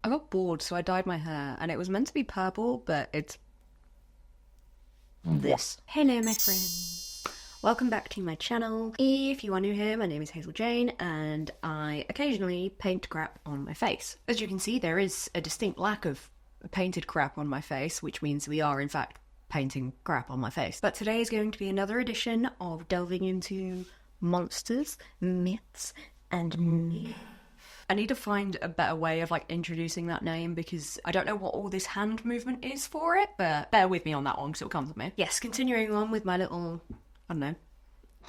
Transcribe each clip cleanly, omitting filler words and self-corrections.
I got bored, so I dyed my hair, and it was meant to be purple, but it's this. Hello, my friends. Welcome back to my channel. If you are new here, my name is Hazel Jane, and I occasionally paint crap on my face. As you can see, there is a distinct lack of painted crap on my face, which means we are, in fact, painting crap on my face. But today is going to be another edition of delving into monsters, myths, and myths. I need to find a better way of introducing that name because I don't know what all this hand movement is for it, but bear with me on that one because it'll come to me. Yes, continuing on with my little, I don't know,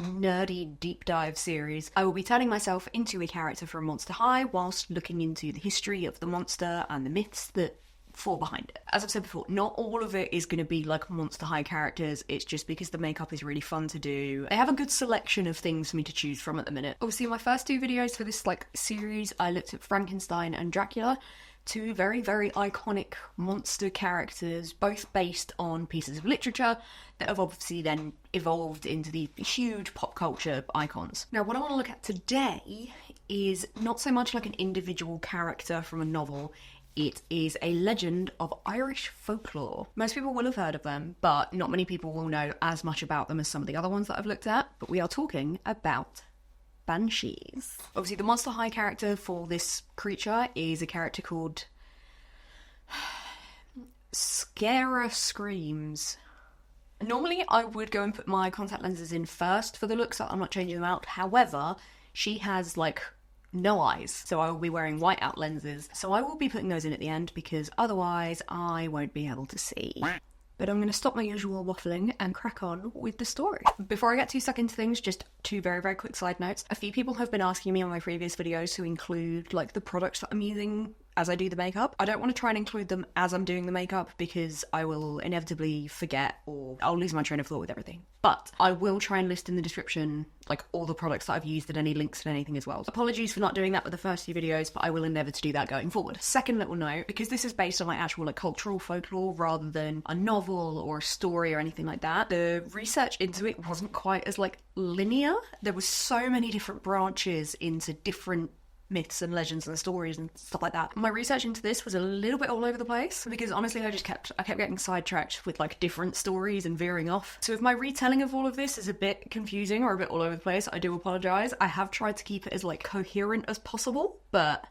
nerdy deep dive series, I will be turning myself into a character from Monster High whilst looking into the history of the monster and the myths that fall behind it. As I've said before, not all of it is going to be like Monster High characters, it's just because the makeup is really fun to do. I have a good selection of things for me to choose from at the minute. Obviously, my first two videos for this series, I looked at Frankenstein and Dracula, two very, very iconic monster characters, both based on pieces of literature that have obviously then evolved into these huge pop culture icons. Now, what I want to look at today is not so much like an individual character from a novel. It is a legend of Irish folklore. Most people will have heard of them, but not many people will know as much about them as some of the other ones that I've looked at. But we are talking about banshees. Obviously, the Monster High character for this creature is a character called Scara Screams. Normally, I would go and put my contact lenses in first for the look, so I'm not changing them out. However, she has no eyes, so I will be wearing whiteout lenses, so I will be putting those in at the end because otherwise I won't be able to see. But I'm going to stop my usual waffling and crack on with the story. Before I get too stuck into things, just two very, very quick side notes. A few people have been asking me on my previous videos to include the products that I'm using as I do the makeup. I don't want to try and include them as I'm doing the makeup because I will inevitably forget or I'll lose my train of thought with everything. But I will try and list in the description all the products that I've used and any links and anything as well. Apologies for not doing that with the first few videos, but I will endeavour to do that going forward. Second little note, because this is based on actual cultural folklore rather than a novel or a story or anything like that, the research into it wasn't quite as linear. There was so many different branches into different myths and legends and stories and stuff like that. My research into this was a little bit all over the place because honestly I kept getting sidetracked with different stories and veering off. So if my retelling of all of this is a bit confusing or a bit all over the place, I do apologise. I have tried to keep it as coherent as possible, but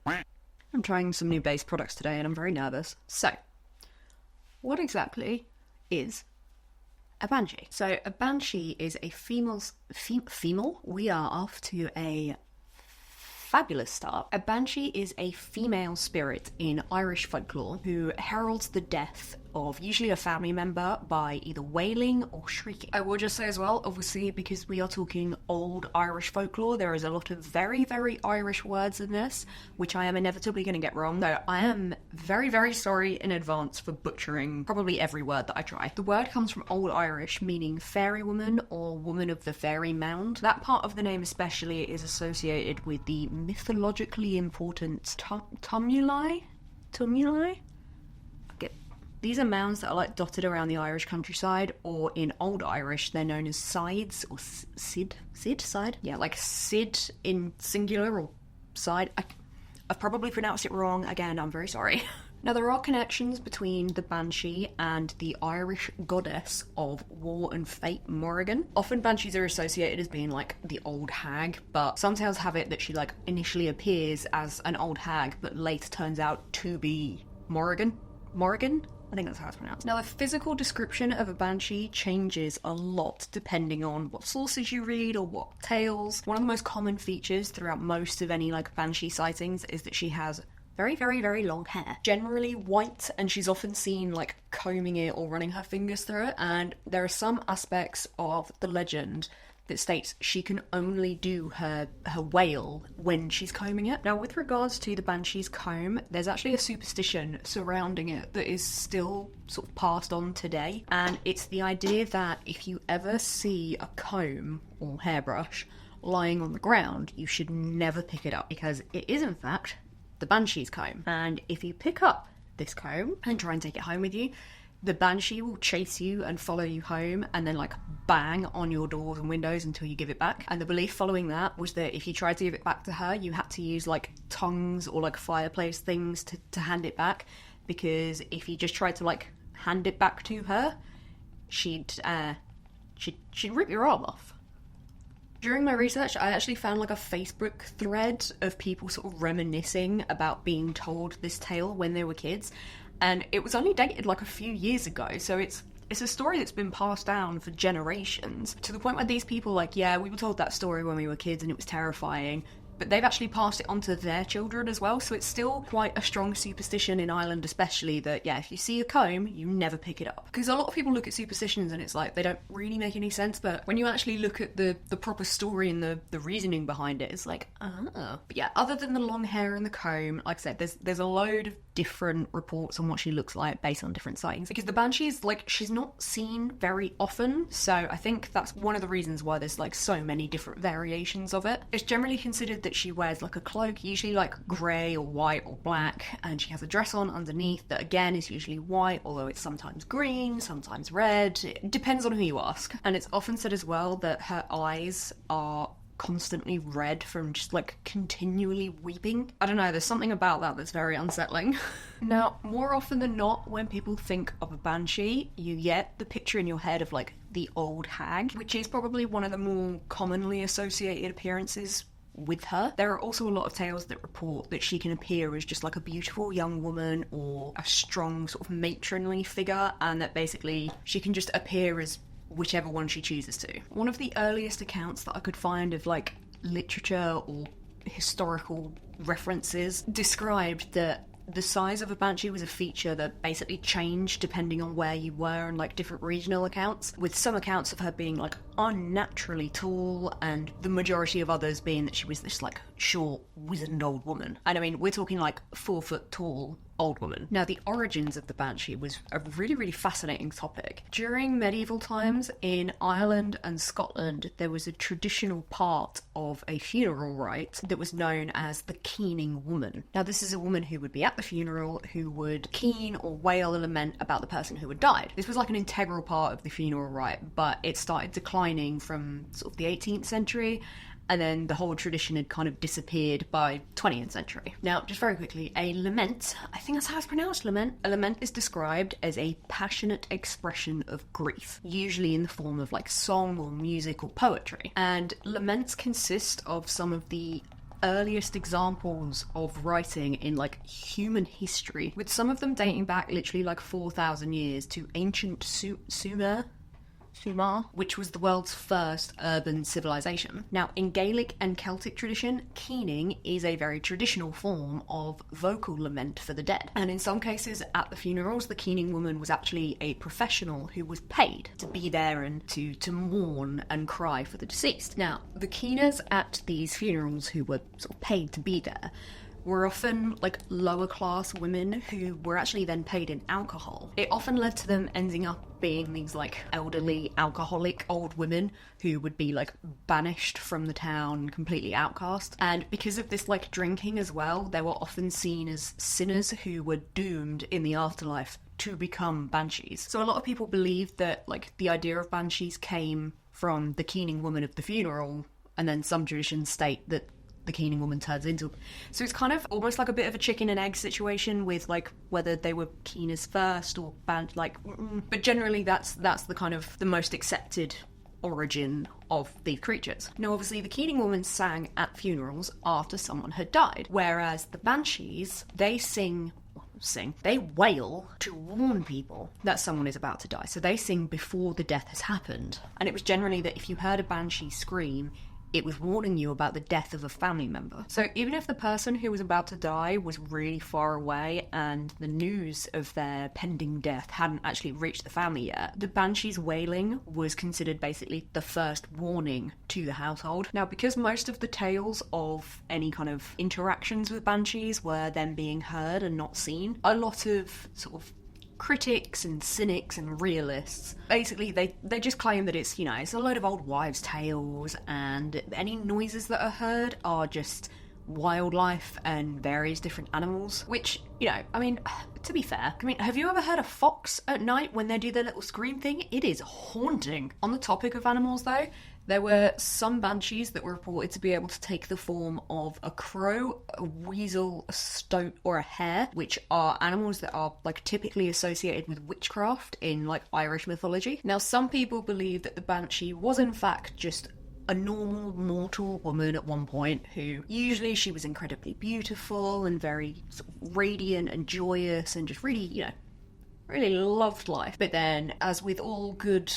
I'm trying some new base products today and I'm very nervous. So, what exactly is a banshee? So a banshee is a female? We are off to a fabulous start. A banshee is a female spirit in Irish folklore who heralds the death of usually a family member by either wailing or shrieking. I will just say as well, obviously, because we are talking old Irish folklore, there is a lot of very, very Irish words in this, which I am inevitably going to get wrong, though I am very, very sorry in advance for butchering probably every word that I try. The word comes from Old Irish, meaning fairy woman or woman of the fairy mound. That part of the name especially is associated with the mythologically important tumuli? These are mounds that are dotted around the Irish countryside, or in Old Irish, they're known as sides, or sid? Side? Yeah, sid in singular, or side. I've probably pronounced it wrong. Again, I'm very sorry. Now, there are connections between the banshee and the Irish goddess of war and fate, Morrigan. Often banshees are associated as being the old hag, but some tales have it that she initially appears as an old hag, but later turns out to be Morrigan? I think that's how it's pronounced. Now, the physical description of a banshee changes a lot depending on what sources you read or what tales. One of the most common features throughout most of any banshee sightings is that she has very, very, very long hair. Generally white, and she's often seen combing it or running her fingers through it, and there are some aspects of the legend that states she can only do her wail when she's combing it. Now, with regards to the banshee's comb, there's actually a superstition surrounding it that is still sort of passed on today, and it's the idea that if you ever see a comb or hairbrush lying on the ground, you should never pick it up because it is in fact the banshee's comb. And if you pick up this comb and try and take it home with you, The banshee will chase you and follow you home and then like bang on your doors and windows until you give it back. And the belief following that was that if you tried to give it back to her, you had to use like tongs or like fireplace things to hand it back, because if you just tried to like hand it back to her, she'd rip your arm off. During my research, I actually found like a Facebook thread of people sort of reminiscing about being told this tale when they were kids, and it was only dated like a few years ago, so it's a story that's been passed down for generations, to the point where these people like, yeah, we were told that story when we were kids and it was terrifying, but they've actually passed it on to their children as well, so it's still quite a strong superstition in Ireland especially that, yeah, if you see a comb, you never pick it up. Because a lot of people look at superstitions and it's like, they don't really make any sense, but when you actually look at the proper story and the reasoning behind it, it's like, oh. But yeah, other than the long hair and the comb, like I said, there's a load of different reports on what she looks like based on different sightings. Because the banshee is like, she's not seen very often, so I think that's one of the reasons why there's like so many different variations of it. It's generally considered that she wears like a cloak, usually like grey or white or black, and she has a dress on underneath that again is usually white, although it's sometimes green, sometimes red. It depends on who you ask. And it's often said as well that her eyes are constantly red from just like continually weeping. I don't know, there's something about that that's very unsettling. Now, more often than not, when people think of a banshee, you get the picture in your head of like the old hag, which is probably one of the more commonly associated appearances with her. There are also a lot of tales that report that she can appear as just like a beautiful young woman or a strong sort of matronly figure, and that basically she can just appear as whichever one she chooses to. One of the earliest accounts that I could find of like literature or historical references described that the size of a banshee was a feature that basically changed depending on where you were, and like different regional accounts, with some accounts of her being like unnaturally tall and the majority of others being that she was this like short, wizened old woman. And I mean, we're talking like 4 foot tall old woman. Now, the origins of the banshee was a really, really fascinating topic. During medieval times in Ireland and Scotland, there was a traditional part of a funeral rite that was known as the keening woman. Now, this is a woman who would be at the funeral who would keen or wail a lament about the person who had died. This was like an integral part of the funeral rite, but it started declining from sort of the 18th century, and then the whole tradition had kind of disappeared by 20th century. Now, just very quickly, a lament, I think that's how it's pronounced, lament. A lament is described as a passionate expression of grief, usually in the form of like song or music or poetry. And laments consist of some of the earliest examples of writing in like human history, with some of them dating back literally like 4,000 years to ancient Sumer, which was the world's first urban civilization. Now, in Gaelic and Celtic tradition, keening is a very traditional form of vocal lament for the dead. And in some cases at the funerals, the keening woman was actually a professional who was paid to be there and to mourn and cry for the deceased. Now, the keeners at these funerals who were sort of paid to be there were often like lower class women who were actually then paid in alcohol. It often led to them ending up being these like elderly alcoholic old women who would be like banished from the town, completely outcast. And because of this like drinking as well, they were often seen as sinners who were doomed in the afterlife to become banshees. So a lot of people believe that like the idea of banshees came from the keening woman of the funeral, and then some traditions state that the keening woman turns into. So it's kind of almost like a bit of a chicken and egg situation with like whether they were keeners first or band, like, but generally that's the kind of the most accepted origin of these creatures. Now, obviously, the keening woman sang at funerals after someone had died, whereas the banshees, they they wail to warn people that someone is about to die. So they sing before the death has happened. And it was generally that if you heard a banshee scream, it was warning you about the death of a family member. So even if the person who was about to die was really far away and the news of their pending death hadn't actually reached the family yet, the banshee's wailing was considered basically the first warning to the household. Now, because most of the tales of any kind of interactions with banshees were then being heard and not seen, a lot of sort of critics and cynics and realists, basically they just claim that it's, you know, it's a load of old wives' tales, and any noises that are heard are just wildlife and various different animals, which, you know, I mean, to be fair, I mean, have you ever heard a fox at night when they do their little scream thing? It is haunting. On the topic of animals, though, there were some banshees that were reported to be able to take the form of a crow, a weasel, a stoat, or a hare, which are animals that are, like, typically associated with witchcraft in, like, Irish mythology. Now, some people believe that the banshee was, in fact, just a normal mortal woman at one point who usually she was incredibly beautiful and very sort of radiant and joyous and just really, you know, really loved life. But then, as with all good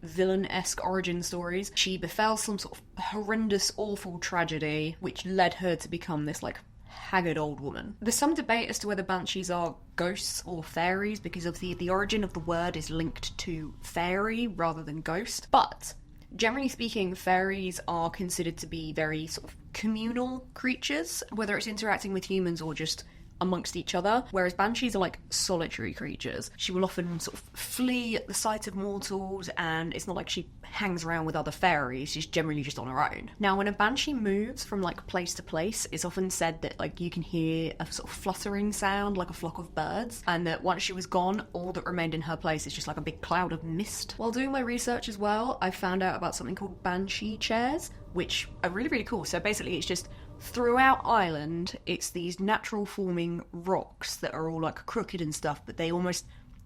villain-esque origin stories, she befell some sort of horrendous, awful tragedy which led her to become this, like, haggard old woman. There's some debate as to whether banshees are ghosts or fairies, because of the origin of the word is linked to fairy rather than ghost, but generally speaking, fairies are considered to be very sort of communal creatures, whether it's interacting with humans or just amongst each other, whereas banshees are like solitary creatures. She will often sort of flee at the sight of mortals, and it's not like she hangs around with other fairies, she's generally just on her own. Now, when a banshee moves from like place to place, it's often said that like you can hear a sort of fluttering sound like a flock of birds, and that once she was gone, all that remained in her place is just like a big cloud of mist. While doing my research as well, I found out about something called banshee chairs, which are really, really cool. So basically it's just throughout Ireland, it's these natural forming rocks that are all like crooked and stuff, but they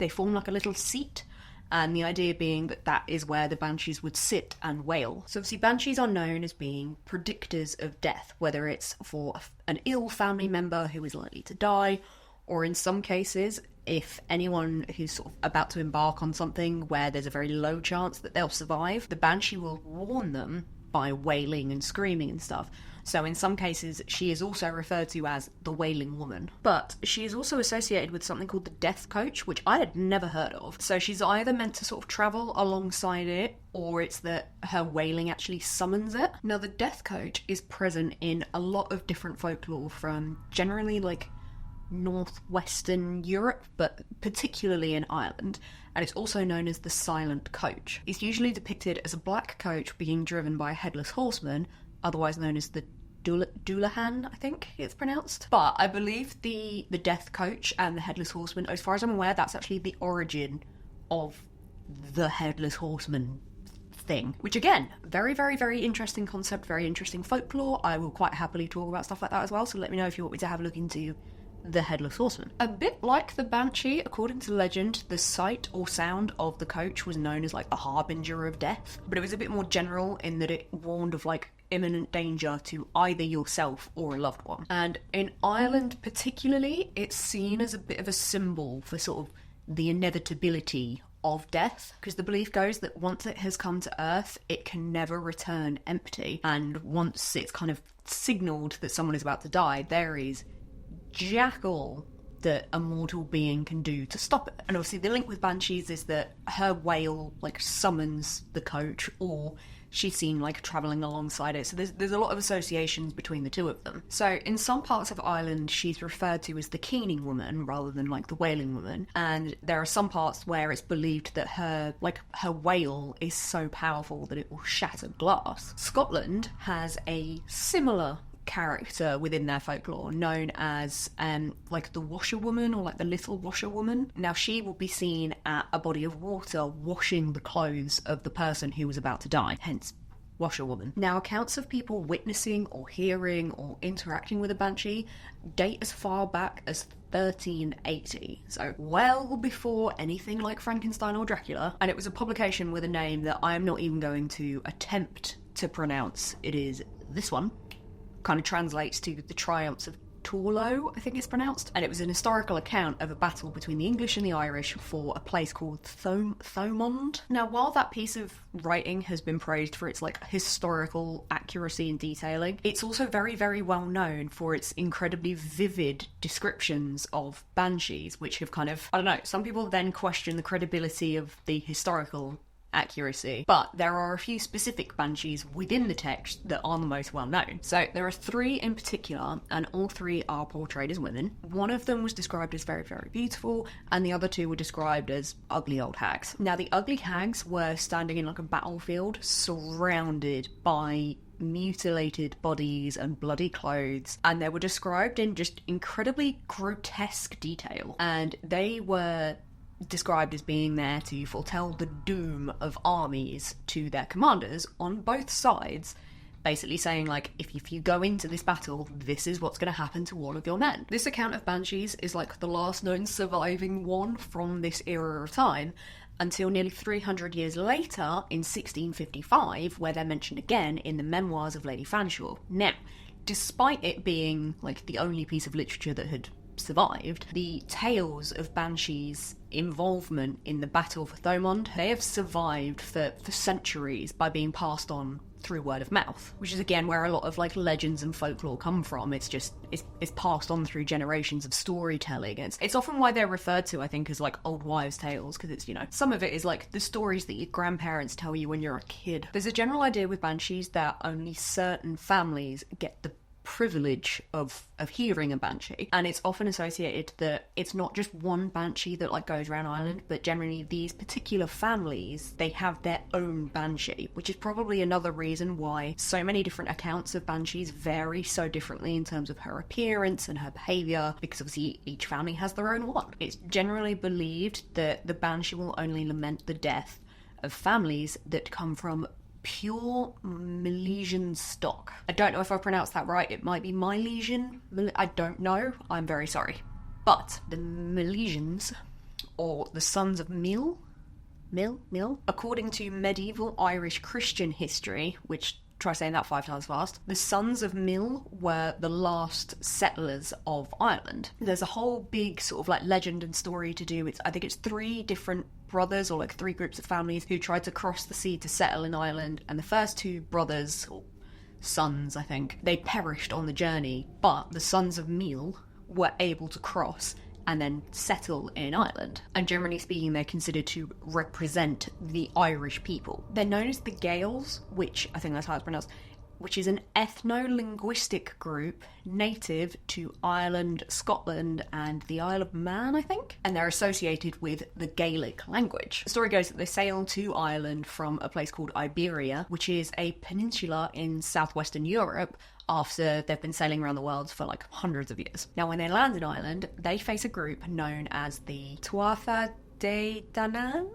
form like a little seat, and the idea being that that is where the banshees would sit and wail. So obviously banshees are known as being predictors of death, whether it's for an ill family member who is likely to die, or in some cases, if anyone who's sort of about to embark on something where there's a very low chance that they'll survive, the banshee will warn them by wailing and screaming and stuff. So in some cases, she is also referred to as the Wailing Woman. But she is also associated with something called the Death Coach, which I had never heard of. So she's either meant to sort of travel alongside it, or it's that her wailing actually summons it. Now, the Death Coach is present in a lot of different folklore from generally like northwestern Europe, but particularly in Ireland, and it's also known as the Silent Coach. It's usually depicted as a black coach being driven by a headless horseman, otherwise known as the Dullahan, I think it's pronounced. But I believe the Death Coach and the Headless Horseman, as far as I'm aware, that's actually the origin of the Headless Horseman thing. Which again, very, very, very interesting concept, very interesting folklore. I will quite happily talk about stuff like that as well, so let me know if you want me to have a look into the Headless Horseman. A bit like the Banshee, according to legend, the sight or sound of the coach was known as like the harbinger of death, but it was a bit more general in that it warned of like imminent danger to either yourself or a loved one. And in Ireland particularly, it's seen as a bit of a symbol for sort of the inevitability of death, because the belief goes that once it has come to Earth, it can never return empty, and once it's kind of signalled that someone is about to die, there is jack all that a mortal being can do to stop it. And obviously the link with banshees is that her wail like summons the coach, or she's seen like travelling alongside it. So there's a lot of associations between the two of them. So in some parts of Ireland, she's referred to as the Keening Woman rather than like the Wailing Woman. And there are some parts where it's believed that her wail is so powerful that it will shatter glass. Scotland has a similar character within their folklore known as like the washerwoman, or like the little washerwoman. Now she will be seen at a body of water washing the clothes of the person who was about to die, hence washerwoman. Now accounts of people witnessing or hearing or interacting with a banshee date as far back as 1380, so well before anything like Frankenstein or Dracula, and it was a publication with a name that I am not even going to attempt to pronounce. It is this one. Kind of translates to the triumphs of Torlo, I think it's pronounced, and it was an historical account of a battle between the English and the Irish for a place called Thomond. Now, while that piece of writing has been praised for its like historical accuracy and detailing, it's also very, very well known for its incredibly vivid descriptions of banshees, which have kind of, I don't know, some people then question the credibility of the historical accuracy, but there are a few specific banshees within the text that are the most well known. So there are three in particular, and all three are portrayed as women. One of them was described as very, very beautiful, and the other two were described as ugly old hags. Now the ugly hags were standing in like a battlefield surrounded by mutilated bodies and bloody clothes, and they were described in just incredibly grotesque detail, and they were described as being there to foretell the doom of armies to their commanders on both sides, basically saying, like, if you go into this battle, this is what's going to happen to all of your men. This account of banshees is like the last known surviving one from this era of time, until nearly 300 years later, in 1655, where they're mentioned again in the memoirs of Lady Fanshawe. Now, despite it being, like, the only piece of literature that had survived, the tales of banshees' involvement in the Battle of Thomond, they have survived for centuries by being passed on through word of mouth, which is again where a lot of like legends and folklore come from. It's passed on through generations of storytelling. It's often why they're referred to, I think, as like old wives' tales, because it's, you know, some of it is like the stories that your grandparents tell you when you're a kid. There's a general idea with banshees that only certain families get the privilege of hearing a banshee, and it's often associated that it's not just one banshee that like goes around Ireland, but generally these particular families, they have their own banshee, which is probably another reason why so many different accounts of banshees vary so differently in terms of her appearance and her behaviour, because obviously each family has their own one. It's generally believed that the banshee will only lament the death of families that come from pure Milesian stock. I don't know if I pronounced that right. It might be Milesian. I don't know. I'm very sorry. But the Milesians, or the sons of Mill, according to medieval Irish Christian history, which, try saying that 5 times fast, the sons of Mill were the last settlers of Ireland. There's a whole big sort of like legend and story to do with, I think it's 3 different brothers, or like 3 groups of families who tried to cross the sea to settle in Ireland, and the first 2 brothers, or sons I think, they perished on the journey, but the sons of Mill were able to cross and then settle in Ireland. And generally speaking, they're considered to represent the Irish people. They're known as the Gaels, which I think that's how it's pronounced, which is an ethno-linguistic group native to Ireland, Scotland, and the Isle of Man, I think. And they're associated with the Gaelic language. The story goes that they sailed to Ireland from a place called Iberia, which is a peninsula in southwestern Europe, after they've been sailing around the world for like hundreds of years. Now, when they land in Ireland, they face a group known as the Tuatha De Danann.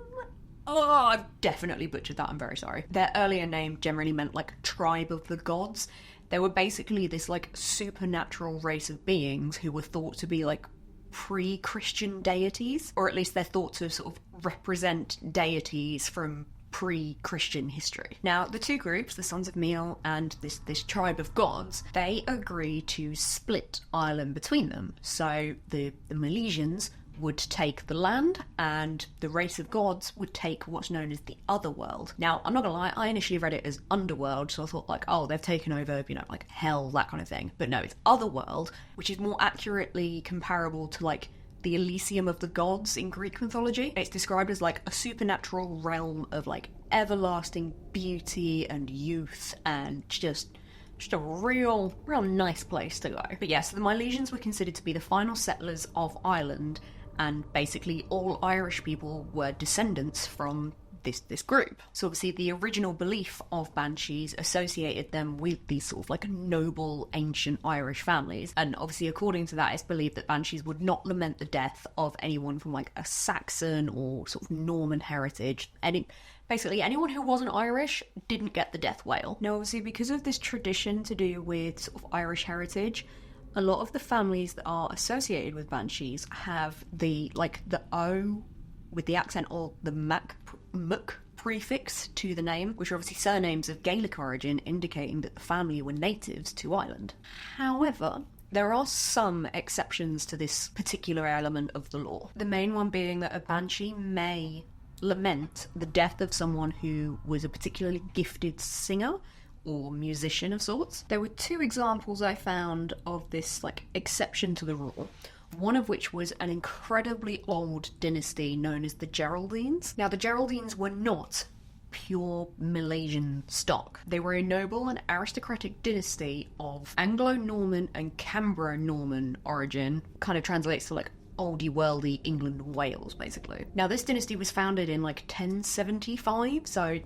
Oh, I've definitely butchered that, I'm very sorry. Their earlier name generally meant like tribe of the gods. They were basically this like supernatural race of beings who were thought to be like pre-Christian deities, or at least they're thought to sort of represent deities from pre-Christian history. Now, the 2 groups, the Sons of Mill and this tribe of gods, they agree to split Ireland between them. So the Milesians would take the land, and the race of gods would take what's known as the Otherworld. Now, I'm not gonna lie, I initially read it as Underworld, so I thought like, oh, they've taken over, you know, like hell, that kind of thing. But no, it's Otherworld, which is more accurately comparable to like the Elysium of the gods in Greek mythology. It's described as like a supernatural realm of like everlasting beauty and youth, and just a real nice place to go. But yes, the Milesians were considered to be the final settlers of Ireland, and basically all Irish people were descendants from this group. So obviously the original belief of banshees associated them with these sort of like noble ancient Irish families, and obviously according to that, it's believed that banshees would not lament the death of anyone from like a Saxon or sort of Norman heritage. Basically anyone who wasn't Irish didn't get the death wail. Now obviously, because of this tradition to do with sort of Irish heritage, a lot of the families that are associated with banshees have the O with the accent, or the muck prefix to the name, which are obviously surnames of Gaelic origin, indicating that the family were natives to Ireland. However, there are some exceptions to this particular element of the law. The main one being that a banshee may lament the death of someone who was a particularly gifted singer or musician of sorts. There were 2 examples I found of this like exception to the rule. One of which was an incredibly old dynasty known as the Geraldines. Now, the Geraldines were not pure Milesian stock. They were a noble and aristocratic dynasty of Anglo-Norman and Cambro-Norman origin. Kind of translates to like oldie worldy England and Wales, basically. Now, this dynasty was founded in like 1075, so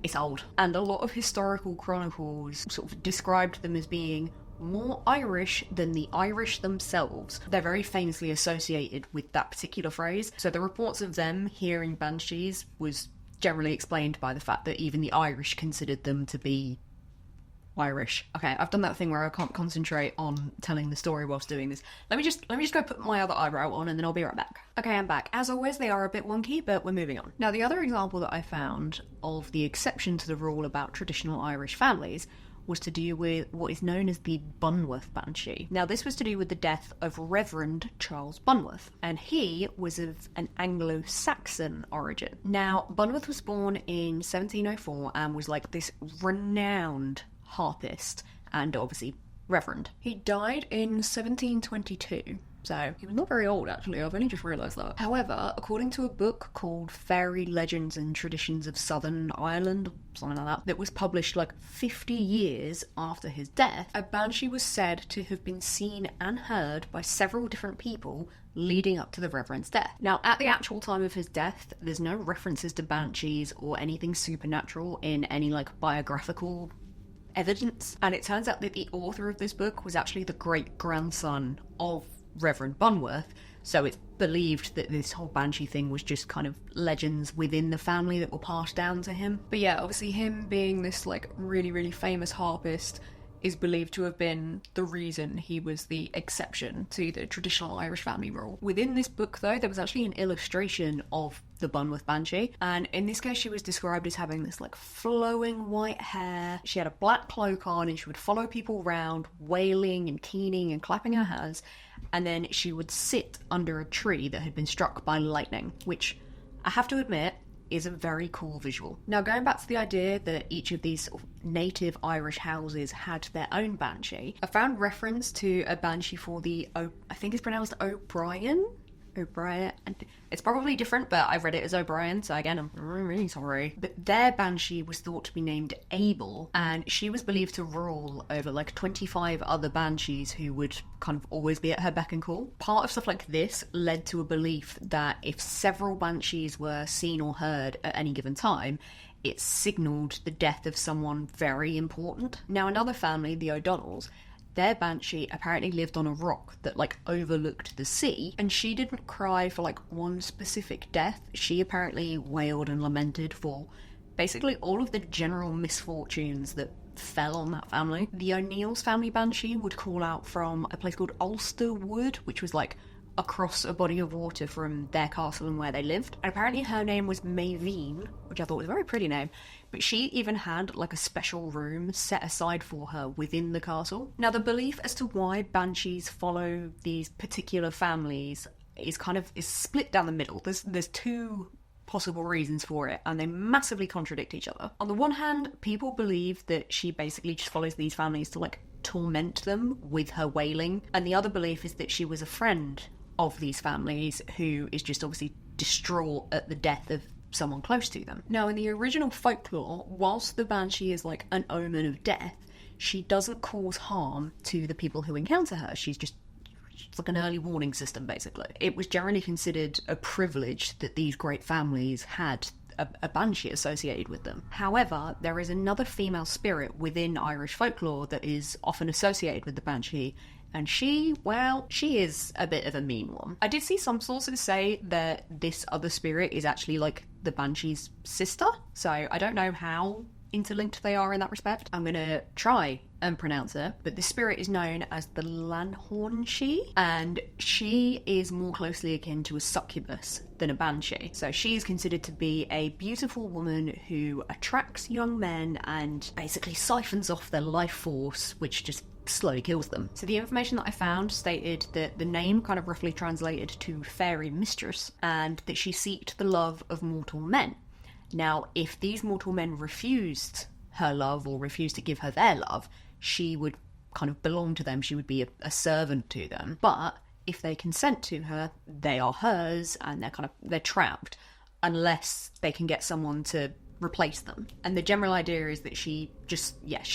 it's old. And a lot of historical chronicles sort of described them as being more Irish than the Irish themselves. They're very famously associated with that particular phrase. So the reports of them hearing banshees was generally explained by the fact that even the Irish considered them to be Irish. Okay, I've done that thing where I can't concentrate on telling the story whilst doing this. Let me just go put my other eyebrow on and then I'll be right back. Okay, I'm back. As always, they are a bit wonky, but we're moving on. Now, the other example that I found of the exception to the rule about traditional Irish families was to do with what is known as the Bunworth Banshee. Now, this was to do with the death of Reverend Charles Bunworth, and he was of an Anglo-Saxon origin. Now, Bunworth was born in 1704 and was like this renowned harpist and obviously reverend. He died in 1722. So, he was not very old, actually. I've only just realised that. However, according to a book called Fairy Legends and Traditions of Southern Ireland, something like that was published like 50 years after his death, a banshee was said to have been seen and heard by several different people leading up to the Reverend's death. Now, at the actual time of his death, there's no references to banshees or anything supernatural in any, like, biographical evidence. And it turns out that the author of this book was actually the great-grandson of Reverend Bunworth, so it's believed that this whole banshee thing was just kind of legends within the family that were passed down to him. But yeah, obviously him being this like really, really famous harpist is believed to have been the reason he was the exception to the traditional Irish family rule. Within this book, though, there was actually an illustration of the Bunworth Banshee, and in this case she was described as having this like flowing white hair. She had a black cloak on and she would follow people around, wailing and keening and clapping her hands, and then she would sit under a tree that had been struck by lightning, which I have to admit is a very cool visual. Now, going back to the idea that each of these sort of native Irish houses had their own banshee, I found reference to a banshee for the, I think it's pronounced O'Brien, and it's probably different, but I read it as O'Brien, so again, I'm really sorry. But their banshee was thought to be named Abel, and she was believed to rule over like 25 other banshees who would kind of always be at her beck and call. Part of stuff like this led to a belief that if several banshees were seen or heard at any given time, it signalled the death of someone very important. Now, another family, the O'Donnells, their banshee apparently lived on a rock that, like, overlooked the sea, and she didn't cry for, like, one specific death. She apparently wailed and lamented for basically all of the general misfortunes that fell on that family. The O'Neill's family banshee would call out from a place called Ulster Wood, which was, like, across a body of water from their castle and where they lived. And apparently her name was Maveen, which I thought was a very pretty name, but she even had like a special room set aside for her within the castle. Now, the belief as to why banshees follow these particular families is split down the middle. There's two possible reasons for it, and they massively contradict each other. On the one hand, people believe that she basically just follows these families to like torment them with her wailing, and the other belief is that she was a friend of these families who is just obviously distraught at the death of someone close to them. Now, in the original folklore, whilst the banshee is like an omen of death, she doesn't cause harm to the people who encounter her. She's like an early warning system, basically. It was generally considered a privilege that these great families had a banshee associated with them. However, there is another female spirit within Irish folklore that is often associated with the banshee, and she is a bit of a mean one. I did see some sources say that this other spirit is actually like the banshee's sister, so I don't know how interlinked they are in that respect. I'm gonna try and pronounce it, but this spirit is known as the Lanhornshee, and she is more closely akin to a succubus than a banshee. So she is considered to be a beautiful woman who attracts young men and basically siphons off their life force, which just slowly kills them. So the information that I found stated that the name kind of roughly translated to fairy mistress, and that she sought the love of mortal men. Now, if these mortal men refused her love or refused to give her their love, she would kind of belong to them. She would be a servant to them. But if they consent to her, they are hers, and they're trapped unless they can get someone to replace them. And the general idea is that she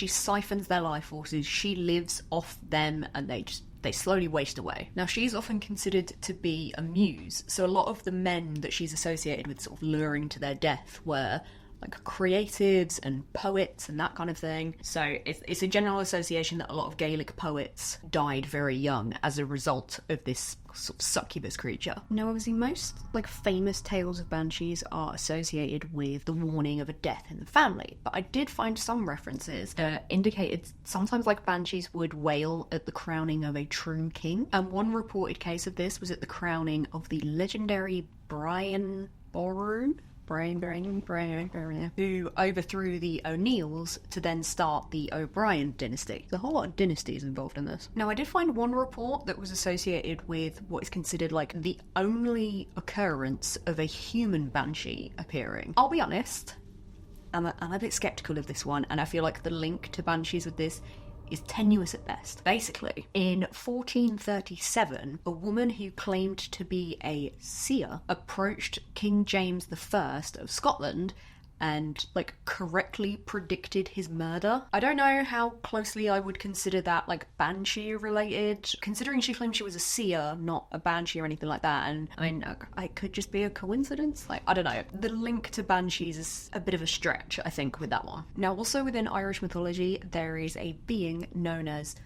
siphons their life forces. She lives off them, and they slowly waste away. Now, she's often considered to be a muse, so a lot of the men that she's associated with sort of luring to their death were like creatives and poets and that kind of thing. So it's a general association that a lot of Gaelic poets died very young as a result of this sort of succubus creature. Now, obviously, most like famous tales of banshees are associated with the warning of a death in the family, but I did find some references that indicated sometimes like banshees would wail at the crowning of a true king, and one reported case of this was at the crowning of the legendary Brian Boru, who overthrew the O'Neills to then start the O'Brien dynasty. There's a whole lot of dynasties involved in this. Now, I did find one report that was associated with what is considered like the only occurrence of a human banshee appearing. I'll be honest, I'm a bit skeptical of this one, and I feel like the link to banshees with this is tenuous at best. Basically, in 1437, a woman who claimed to be a seer approached King James I of Scotland and like correctly predicted his murder. I don't know how closely I would consider that like banshee related, considering she claimed she was a seer, not a banshee or anything like that. And I mean, it could just be a coincidence. Like, I don't know. The link to banshees is a bit of a stretch, I think, with that one. Now, also within Irish mythology, there is a being known as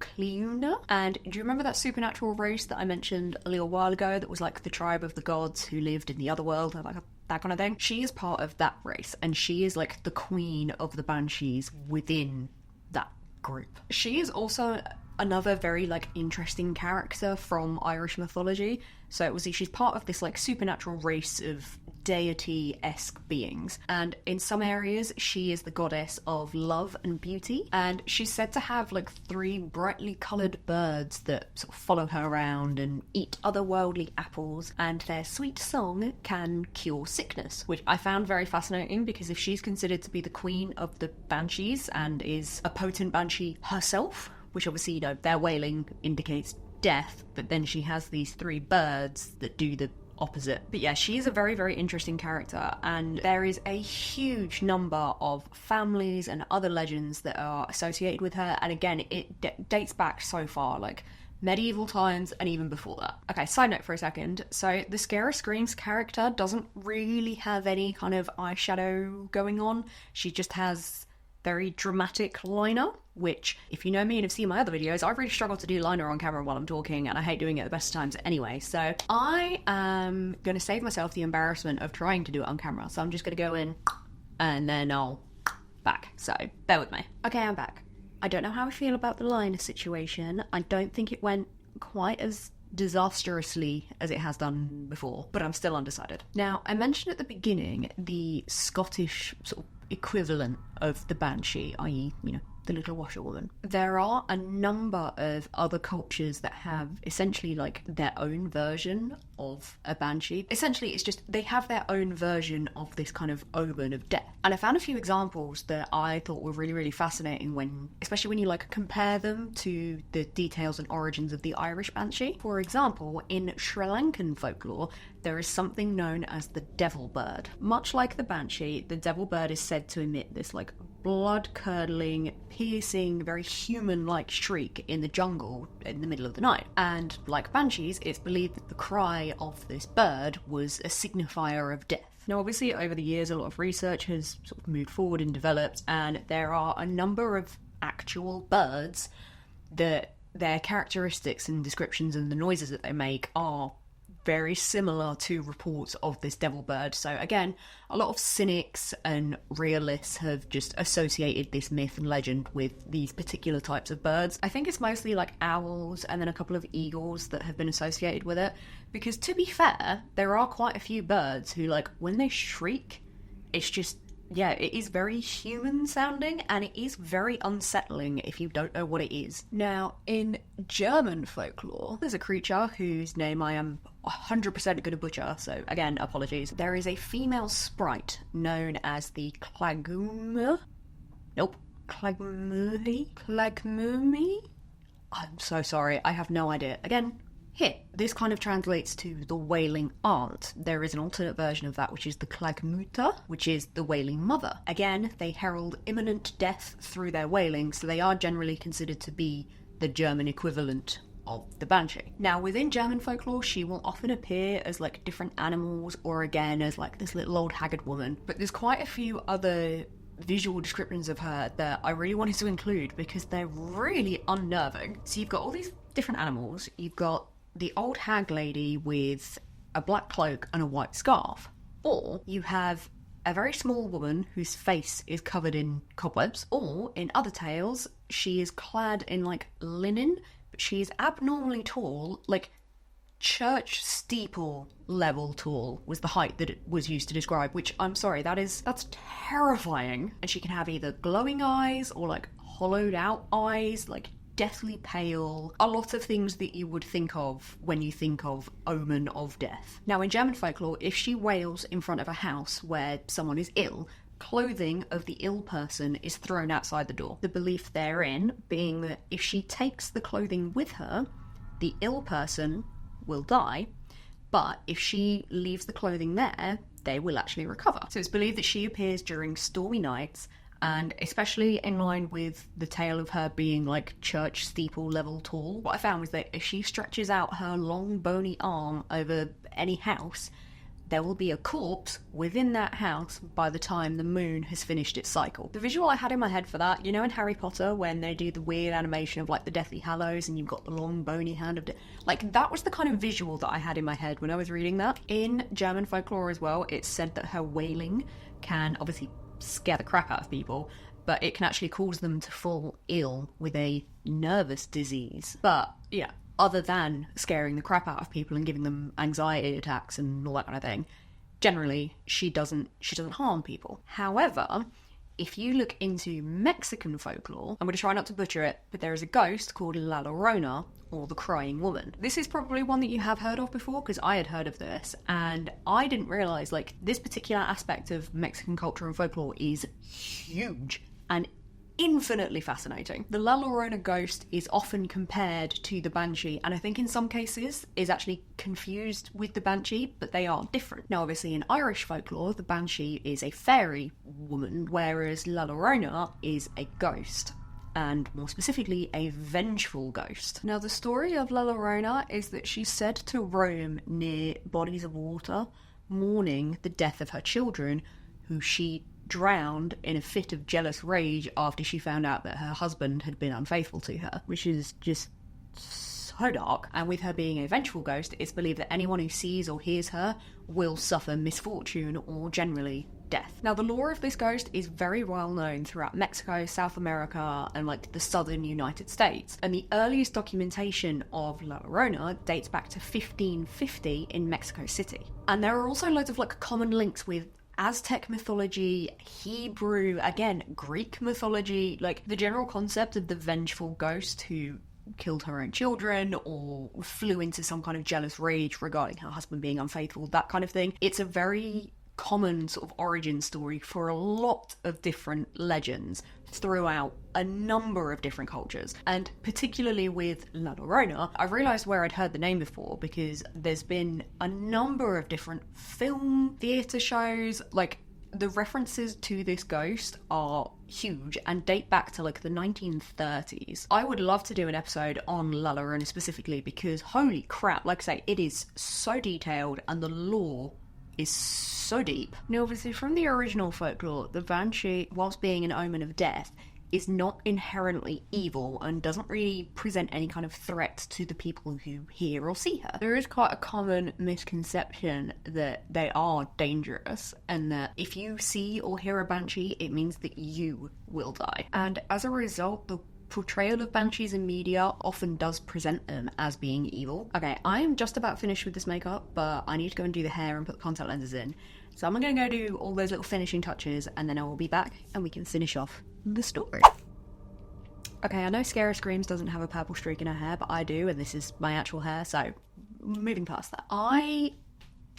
Clúna. And do you remember that supernatural race that I mentioned a little while ago that was like the tribe of the gods who lived in the other world, like that kind of thing? She is part of that race, and she is like the queen of the banshees within that group. She is also another very like interesting character from Irish mythology. So she's part of this like supernatural race of deity-esque beings, and in some areas she is the goddess of love and beauty, and she's said to have like 3 brightly coloured birds that sort of follow her around and eat otherworldly apples, and their sweet song can cure sickness, which I found very fascinating, because if she's considered to be the queen of the banshees and is a potent banshee herself, which obviously, you know, their wailing indicates death, but then she has these 3 birds that do the opposite. But yeah, she is a very, very interesting character, and there is a huge number of families and other legends that are associated with her, and again, it dates back so far, like medieval times and even before that. Okay, side note for a second. So the Scare Screams character doesn't really have any kind of eyeshadow going on. She just has very dramatic liner, which, if you know me and have seen my other videos, I really struggle to do liner on camera while I'm talking, and I hate doing it at the best of times anyway. So I am going to save myself the embarrassment of trying to do it on camera. So I'm just going to go in and then I'll back. So bear with me. Okay, I'm back. I don't know how I feel about the liner situation. I don't think it went quite as disastrously as it has done before, but I'm still undecided. Now, I mentioned at the beginning the Scottish sort of equivalent of the banshee, i.e., you know, the little washerwoman. There are a number of other cultures that have essentially like their own version of a banshee. Essentially, it's just they have their own version of this kind of omen of death. And I found a few examples that I thought were really, really fascinating, especially when you like compare them to the details and origins of the Irish banshee. For example, in Sri Lankan folklore, there is something known as the devil bird. Much like the banshee, the devil bird is said to emit this like blood-curdling, piercing, very human-like shriek in the jungle in the middle of the night. And like banshees, it's believed that the cry of this bird was a signifier of death. Now, obviously, over the years, a lot of research has sort of moved forward and developed, and there are a number of actual birds that their characteristics and descriptions and the noises that they make are very similar to reports of this devil bird. So again, a lot of cynics and realists have just associated this myth and legend with these particular types of birds. I think it's mostly like owls and then a couple of eagles that have been associated with it, because to be fair, there are quite a few birds who, like, when they shriek, it's just, yeah, it is very human sounding, and it is very unsettling if you don't know what it is. Now, in German folklore, there's a creature whose name I am 100% going to butcher, so again, apologies. There is a female sprite known as the Clagmume. Nope. Clagmume? I'm so sorry, I have no idea. Again, here. This kind of translates to the wailing aunt. There is an alternate version of that, which is the Clagmutter, which is the wailing mother. Again, they herald imminent death through their wailing, so they are generally considered to be the German equivalent of the banshee. Now, within German folklore, she will often appear as like different animals or again as like this little old haggard woman. But there's quite a few other visual descriptions of her that I really wanted to include because they're really unnerving. So you've got all these different animals. You've got the old hag lady with a black cloak and a white scarf. Or you have a very small woman whose face is covered in cobwebs. Or, in other tales, she is clad in, like, linen, but she is abnormally tall, like, church steeple level tall was the height that it was used to describe, which, I'm sorry, that's terrifying. And she can have either glowing eyes or, like, hollowed out eyes, like, deathly pale, a lot of things that you would think of when you think of omen of death. Now, in German folklore, if she wails in front of a house where someone is ill, clothing of the ill person is thrown outside the door. The belief therein being that if she takes the clothing with her, the ill person will die, but if she leaves the clothing there, they will actually recover. So it's believed that she appears during stormy nights, and especially in line with the tale of her being like church steeple level tall, what I found was that if she stretches out her long bony arm over any house, there will be a corpse within that house by the time the moon has finished its cycle. The visual I had in my head for that, you know in Harry Potter when they do the weird animation of like the Deathly Hallows and you've got the long bony hand of like that was the kind of visual that I had in my head when I was reading that. In German folklore as well, it's said that her wailing can obviously scare the crap out of people, but it can actually cause them to fall ill with a nervous disease. But yeah, other than scaring the crap out of people and giving them anxiety attacks and all that kind of thing, generally she doesn't harm people. However, if you look into Mexican folklore, I'm going to try not to butcher it, but there is a ghost called La Llorona, or the Crying Woman. This is probably one that you have heard of before, because I had heard of this, and I didn't realise, like, this particular aspect of Mexican culture and folklore is huge and infinitely fascinating. The La Llorona ghost is often compared to the banshee, and I think in some cases is actually confused with the banshee, but they are different. Now, obviously in Irish folklore, the banshee is a fairy woman, whereas La Llorona is a ghost, and more specifically, a vengeful ghost. Now, the story of La Llorona is that she's said to roam near bodies of water, mourning the death of her children, who she drowned in a fit of jealous rage after she found out that her husband had been unfaithful to her, which is just so dark. And with her being a vengeful ghost, it's believed that anyone who sees or hears her will suffer misfortune or generally death. Now, the lore of this ghost is very well known throughout Mexico, South America, and like the southern United States. And the earliest documentation of La Llorona dates back to 1550 in Mexico City. And there are also loads of like common links with Aztec mythology, Hebrew, again, Greek mythology, like the general concept of the vengeful ghost who killed her own children or flew into some kind of jealous rage regarding her husband being unfaithful, that kind of thing. It's a very common sort of origin story for a lot of different legends throughout a number of different cultures. And particularly with La Llorona, I realised where I'd heard the name before because there's been a number of different film, theatre shows, like the references to this ghost are huge and date back to like the 1930s. I would love to do an episode on La Llorona specifically because holy crap, like I say, it is so detailed and the lore is so deep. Now, obviously, from the original folklore, the banshee, whilst being an omen of death, is not inherently evil and doesn't really present any kind of threat to the people who hear or see her. There is quite a common misconception that they are dangerous and that if you see or hear a banshee, it means that you will die. And as a result, the portrayal of banshees in media often does present them as being evil. Okay, I'm just about finished with this makeup, but I need to go and do the hair and put the contact lenses in. So I'm gonna go do all those little finishing touches and then I will be back and we can finish off the story. Okay, I know Scary Screams doesn't have a purple streak in her hair, but I do, and this is my actual hair, so moving past that. I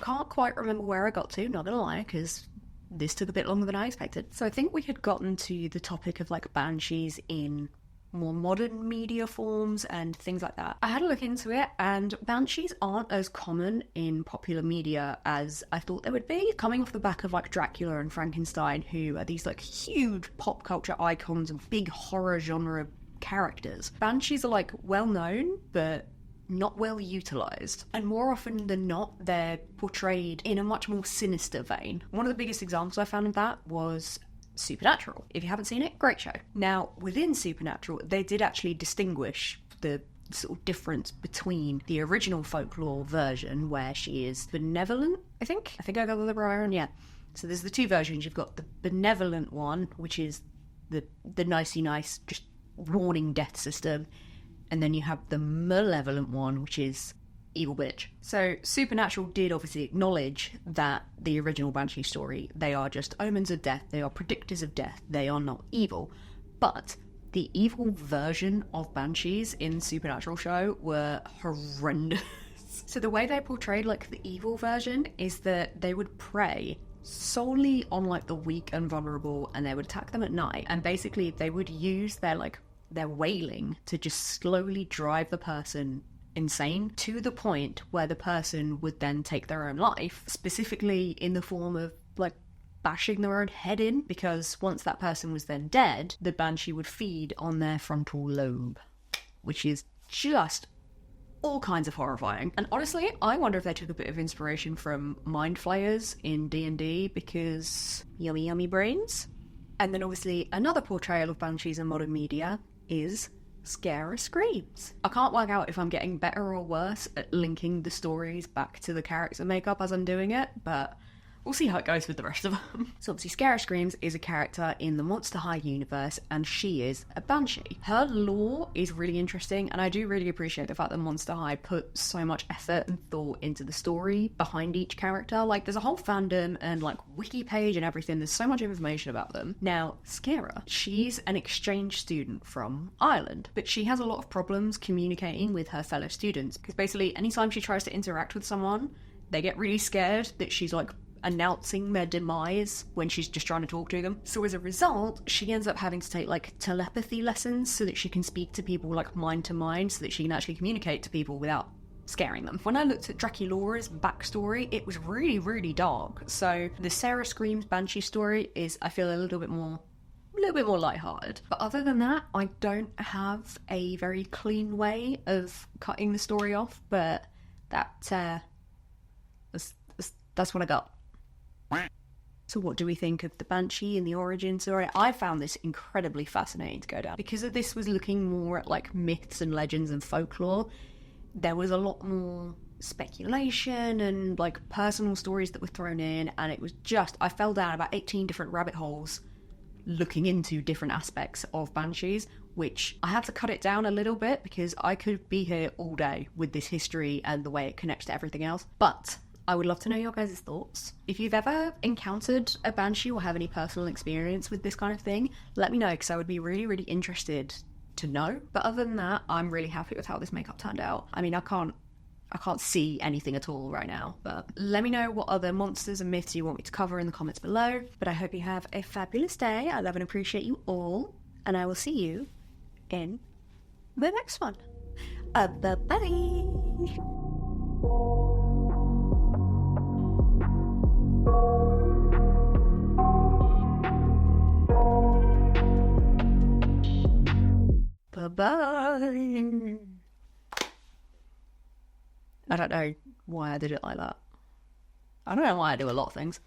can't quite remember where I got to, not gonna lie, because this took a bit longer than I expected. So I think we had gotten to the topic of like banshees in more modern media forms and things like that. I had a look into it and banshees aren't as common in popular media as I thought they would be, coming off the back of like Dracula and Frankenstein, who are these like huge pop culture icons and big horror genre characters. Banshees are like well known, but not well utilised. And more often than not, they're portrayed in a much more sinister vein. One of the biggest examples I found of that was Supernatural. If you haven't seen it, great show. Now, within Supernatural, they did actually distinguish the sort of difference between the original folklore version, where she is benevolent, I think I got the right one, yeah. So there's the two versions. You've got the benevolent one, which is the nicey nice, just warning death system, and then you have the malevolent one, which is evil bitch. So Supernatural did obviously acknowledge that the original Banshee story, they are just omens of death, they are predictors of death, they are not evil. But the evil version of Banshees in Supernatural show were horrendous. So the way they portrayed like the evil version is that they would prey solely on like the weak and vulnerable, and they would attack them at night, and basically they would use their wailing to just slowly drive the person insane, to the point where the person would then take their own life, specifically in the form of like bashing their own head in, because once that person was then dead, the banshee would feed on their frontal lobe, which is just all kinds of horrifying. And honestly, I wonder if they took a bit of inspiration from mind flayers in D&D, because yummy yummy brains. And then obviously another portrayal of banshees in modern media is Scare Screams. I can't work out if I'm getting better or worse at linking the stories back to the character makeup as I'm doing it, but we'll see how it goes with the rest of them. So obviously Scare Screams is a character in the Monster High universe, and she is a banshee. Her lore is really interesting, and I do really appreciate the fact that Monster High put so much effort and thought into the story behind each character. Like, there's a whole fandom and like wiki page and everything. There's so much information about them. Now, Scara, she's an exchange student from Ireland, but she has a lot of problems communicating with her fellow students, because basically anytime she tries to interact with someone, they get really scared that she's like announcing their demise when she's just trying to talk to them. So as a result, she ends up having to take like telepathy lessons so that she can speak to people like mind to mind, so that she can actually communicate to people without scaring them. When I looked at Draculaura's backstory, it was really, really dark. So the Sarah Screams Banshee story is, I feel, a little bit more lighthearted. But other than that, I don't have a very clean way of cutting the story off, but that's what I got. So what do we think of the Banshee and the origin story? I found this incredibly fascinating to go down. Because of this was looking more at like myths and legends and folklore, there was a lot more speculation and like personal stories that were thrown in, and it was just, I fell down about 18 different rabbit holes looking into different aspects of Banshees, which I had to cut it down a little bit because I could be here all day with this history and the way it connects to everything else. But I would love to know your guys' thoughts. If you've ever encountered a banshee or have any personal experience with this kind of thing, let me know, because I would be really, really interested to know. But other than that, I'm really happy with how this makeup turned out. I mean, I can't see anything at all right now, but let me know what other monsters and myths you want me to cover in the comments below. But I hope you have a fabulous day. I love and appreciate you all, and I will see you in the next one. Bye-bye. Bye-bye. I don't know why I did it like that. I don't know why I do a lot of things.